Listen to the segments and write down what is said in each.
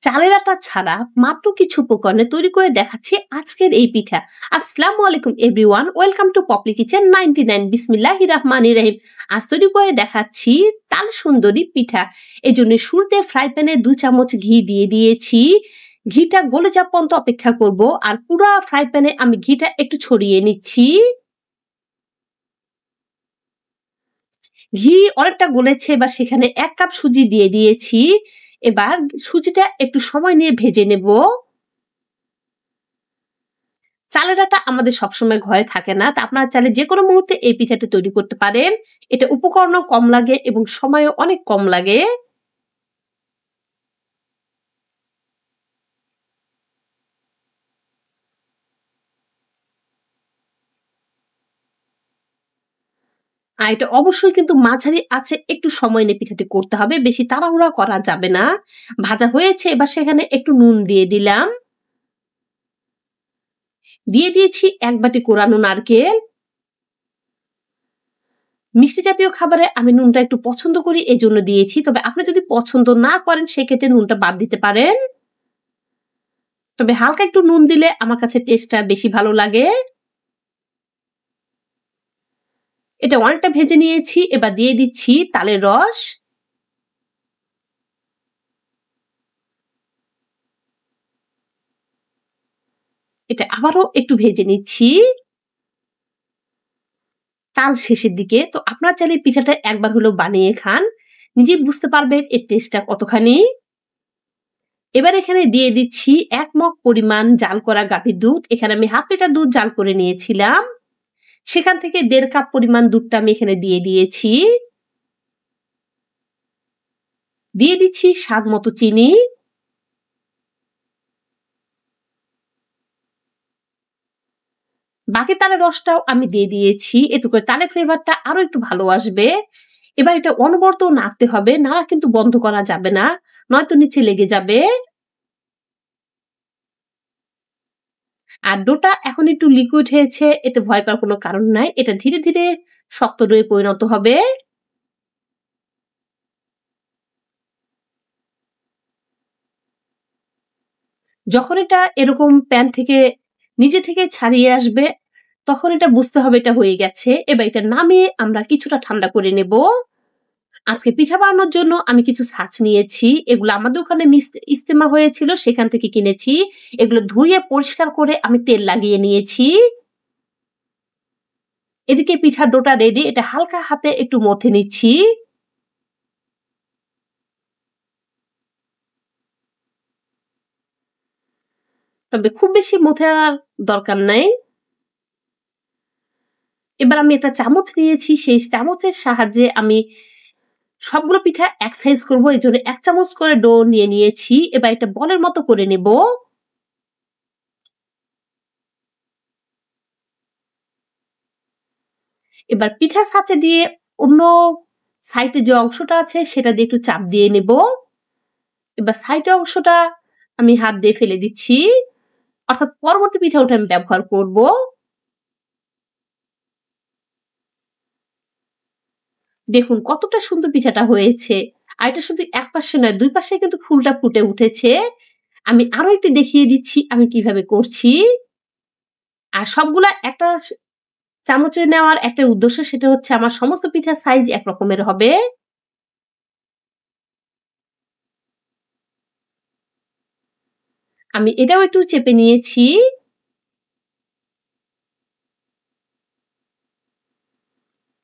চালের আটা ছাড়া মাত্র কিছু উপকরণে তৈরি করে দেখাচ্ছি আজকের এই পিঠা। আসসালামু আলাইকুম everyone, welcome to Popli kitchen 99। বিসমিল্লাহির রহমানির রহিম। আজ তৈরি করে দেখাচ্ছি তাল সুন্দরী পিঠা। এই জন্য শুরুতে ফ্রাই প্যানে 2 চামচ ঘি দিয়ে দিয়েছি। ঘিটা গলে যাওয়া পর্যন্ত অপেক্ষা করব। আর পুরো ফ্রাই প্যানে আমি ঘিটা একটু ছড়িয়ে নিচ্ছি। ঘি অনেকটা গলেছে, বা সেখানে 1 কাপ সুজি দিয়ে দিয়েছি। এবার সুজিটা একটু সময় নিয়ে ভেজে নেব। চালের আটা আমাদের সবসময় ঘরে থাকে না, তা আপনারা চাইলে যে কোনো মুহূর্তে এই পিঠাটা তৈরি করতে পারেন। এটা উপকরণও কম লাগে এবং সময়ও অনেক কম লাগে। আর এটা অবশ্যই কিন্তু মাঝারি আছে একটু সময় নিয়ে পিঠাটি করতে হবে, বেশি তাড়াহুড়া করা যাবে না। ভাজা হয়েছে, এবার সেখানে একটু নুন দিয়ে দিলাম। দিয়ে দিয়েছি 1 বাটি কোরানো নারকেল। মিষ্টি জাতীয় খাবারে আমি নুনটা একটু পছন্দ করি, এজন্য দিয়েছি। তবে আপনি যদি পছন্দ না করেন সেক্ষেত্রে নুনটা বাদ দিতে পারেন। তবে হালকা একটু নুন দিলে আমার কাছে টেস্টটা বেশি ভালো লাগে। এটা অনেকটা ভেজে নিয়েছি, এবার দিয়ে দিচ্ছি তালের রস। এটা আবারও একটু ভেজে নিচ্ছি। তাল শেষের দিকে, তো আপনারা চাইলে পিঠাটা একবার হলেও বানিয়ে খান, নিজেই বুঝতে পারবেন এর টেস্টটা কতখানি। এবার এখানে দিয়ে দিচ্ছি 1 মগ পরিমাণ জাল করা গাভীর দুধ। এখানে আমি হাফ লিটার দুধ জাল করে নিয়েছিলাম। সেখান থেকে 1.5 কাপ পরিমাণ দুধটা আমি এখানে দিয়ে দিয়েছি। দিয়ে দিচ্ছি স্বাদ মতো চিনি। বাকি তালের রসটাও আমি দিয়ে দিয়েছি, এতে করে তালের ফ্লেভারটা আরো একটু ভালো আসবে। এবার এটা অনবরত নাড়তে হবে, নাড়া কিন্তু বন্ধ করা যাবে না, নয়তো নিচে লেগে যাবে। আর ডোটা এখন একটু লিকুইড হয়েছে, এতে ভয় পাওয়ার কোনো কারণ নাই। এটা ধীরে ধীরে শক্ত ডোয়ে পরিণত হবে। যখন এটা এরকম প্যান থেকে নিজে থেকে ছাড়িয়ে আসবে, তখন এটা বুঝতে হবে এটা হয়ে গেছে। এবার এটা নামিয়ে আমরা কিছুটা ঠান্ডা করে নেব। আজকে পিঠা বানানোর জন্য আমি কিছু ছাঁচ নিয়েছি। এগুলো আমাদের ওখানে ইস্তেমা হয়েছিল, সেখান থেকে কিনেছি। এগুলো ধুয়ে পরিষ্কার করে আমি তেল লাগিয়ে নিয়েছি। এদিকে পিঠার ডোটা রেডি, এটা হালকা হাতে একটু মথে নিচ্ছি। তবে খুব বেশি মথার দরকার নাই। এবার আমি একটা চামচ নিয়েছি, সেই চামচের সাহায্যে আমি সবগুলো পিঠা এক সাইজ করবো, এই জন্য 1 চামচ করে ডো নিয়ে নিয়েছি। এবার এটা বলের মতো করে নেব। এবার পিঠা ছাঁচে দিয়ে অন্য সাইডে যে অংশটা আছে সেটা দিয়ে একটু চাপ দিয়ে নেব। এবার সাইডের অংশটা আমি হাত দিয়ে ফেলে দিচ্ছি, অর্থাৎ পরবর্তী পিঠা ওটা আমি ব্যবহার করব। দেখুন কতটা সুন্দর পিঠাটা হয়েছে। আর এটা শুধু এক পাশে নয়, 2 পাশে কিন্তু ফুলটা ফুটে উঠেছে। আমি আরো একটু দেখিয়ে দিচ্ছি আমি কিভাবে করছি। আর সবগুলা একটা চামচে নেওয়ার একটা উদ্দেশ্য, সেটা হচ্ছে আমার সমস্ত পিঠার সাইজ এক রকমের হবে। আমি এটাও একটু চেপে নিয়েছি।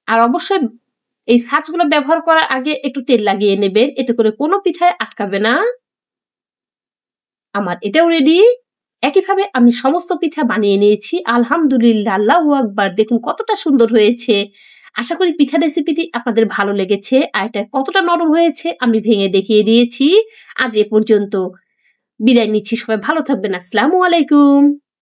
আর অবশ্যই এই ছাঁচগুলো ব্যবহার করার আগে একটু তেল লাগিয়ে নেবেন, এতে করে কোনো পিঠায় আটকাবে না। আমার এটাও রেডি। একইভাবে আমি সমস্ত পিঠা বানিয়ে নিয়েছি। আলহামদুলিল্লাহ, আল্লাহু আকবার। দেখুন কতটা সুন্দর হয়েছে। আশা করি পিঠা রেসিপিটি আপনাদের ভালো লেগেছে। আর এটা কতটা নরম হয়েছে আমি ভেঙে দেখিয়ে দিয়েছি। আজ এ পর্যন্ত। বিদায় নিচ্ছি। সবাই ভালো থাকবেন। আসসালামু আলাইকুম।